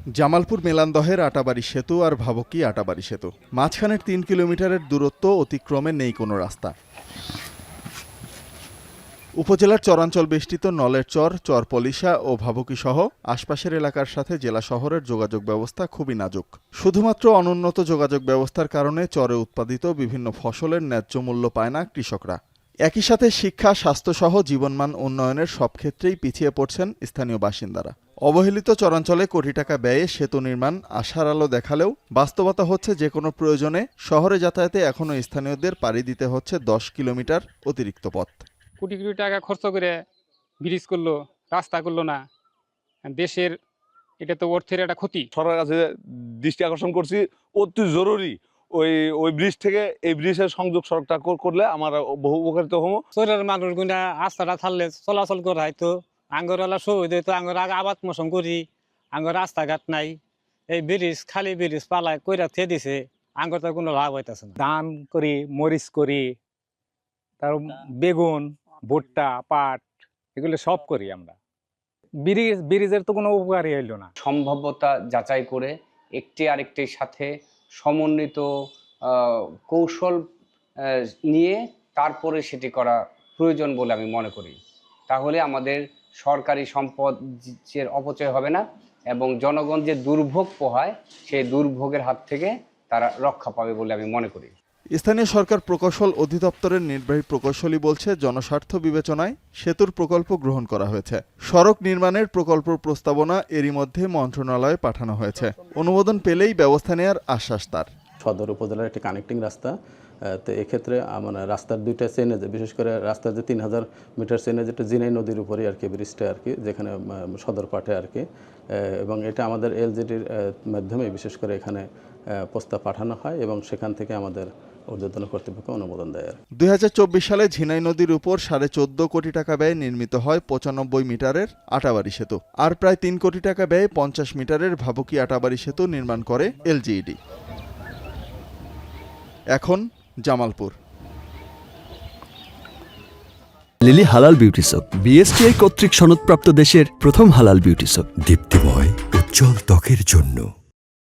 জামালপুর মেলান্দহের আটাবাড়ি সেতু আর ভাবুকি আটাবাড়ি সেতু মাঝখানের ৩ কিলোমিটারের দূরত্ব অতিক্রমে নেই কোনো রাস্তা। উপজেলার চরাঞ্চল বেষ্টিত নলের চর পলিশা ও ভাবুকি সহ আশপাশের এলাকার সাথে জেলা শহরের যোগাযোগ ব্যবস্থা খুবই নাজুক। শুধুমাত্র অনুন্নত যোগাযোগ ব্যবস্থার কারণে চরে উৎপাদিত বিভিন্ন ফসলের ন্যায্য মূল্য পায় না কৃষকরা। একই সাথে শিক্ষা, স্বাস্থ্যসহ জীবনমান উন্নয়নের সব ক্ষেত্রেই পিছিয়ে পড়ছেন স্থানীয় বাসিন্দারা। অবহেলিত চরাঞ্চলে কোটি টাকা ব্যয়ে সেতু নির্মাণ আশার আলো দেখালেও বাস্তবতা হচ্ছে যে কোনো প্রয়োজনে শহরে যাতায়াতে এখনও স্থানীয়দের পাড়ি দিতে হচ্ছে 10 কিলোমিটার অতিরিক্ত পথ। কোটি কোটি টাকা খরচ করে ব্রিজ করলো, রাস্তা করলো না, দেশের এটা তো অর্থের একটা ক্ষতি। সরকারের কাছে দৃষ্টি আকর্ষণ করছি, অতি জরুরি ওই ব্রিজ থেকে এই ব্রিজের সংযোগ সড়কটা করলে আমার বহু উপকারিত হবো। শহরের মানুষগুলা রাস্তাটা থাকলে চলাচল করা হয়তো, আঙ্গরওয়ালা সুবিধা হইতো, আঙ্গর আগে আবাদ মোশন করি, আঙ্গর রাস্তাঘাট নাই, এই ব্রিজ খালি ব্রিজ পালায় কইরা থে দিছে, আঙ্গর তো কোনো লাভ হইতেছে না। ধান করি, মরিচ করি, তার বেগুন, ভুট্টা, পাট এগুলো সব করি আমরা। ব্রিজের তো কোনো উপকারই হইল না। সম্ভাব্যতা যাচাই করে একটি আরেকটির সাথে সমন্বিত কৌশল নিয়ে তারপরে সেটি করা প্রয়োজন বলে আমি মনে করি। তাহলে আমাদের সরকারি সম্পদের অপচয় হবে না এবং জনগণ যে দুর্ভোগ পোহায় সেই দুর্ভোগের হাত থেকে তারা রক্ষা পাবে বলে আমি মনে করি। স্থানীয় সরকার প্রকৌশল অধিদপ্তরের নির্বাহী প্রকৌশলী বলছে, জনস্বার্থ বিবেচনায় সেতুর প্রকল্প গ্রহণ করা হয়েছে। সড়ক নির্মাণের প্রকল্প প্রস্তাবনা এরই মধ্যে মন্ত্রণালয়ে পাঠানো হয়েছে। অনুমোদন পেলেই ব্যবস্থা নেওয়ার আশ্বাস তার। সদর উপজেলার একটি কানেক্টিং রাস্তা, তো এক্ষেত্রে মানে রাস্তার দুইটা চেনে, বিশেষ করে রাস্তার যে 3000 মিটার চেনে, যেটা জিনাই নদীর উপরেই আর কি ব্রিজটা আর কি, যেখানে সদর পাঠে আর কি, এবং এটা আমাদের এলজিডির মাধ্যমে বিশেষ করে এখানে প্রস্তাব পাঠানো হয় এবং সেখান থেকে আমাদের ঊর্ধ্বতন কর্তৃপক্ষ অনুমোদন দেয়। 2024 সালে ঝিনাই নদীর উপর 14.5 কোটি টাকা ব্যয়ে নির্মিত হয় 95 মিটারের আটাবাড়ি সেতু, আর প্রায় 3 কোটি টাকা ব্যয়ে 50 মিটারের ভাবুকি আটাবাড়ি সেতু নির্মাণ করে এলজিইডি। এখন জামালপুর। লিলি হালাল বিউটি সোপ, বিএসটিআই কর্তৃক সনদপ্রাপ্ত দেশের প্রথম হালাল বিউটি সোপ, দীপ্তিময় উজ্জ্বল ত্বকের জন্য।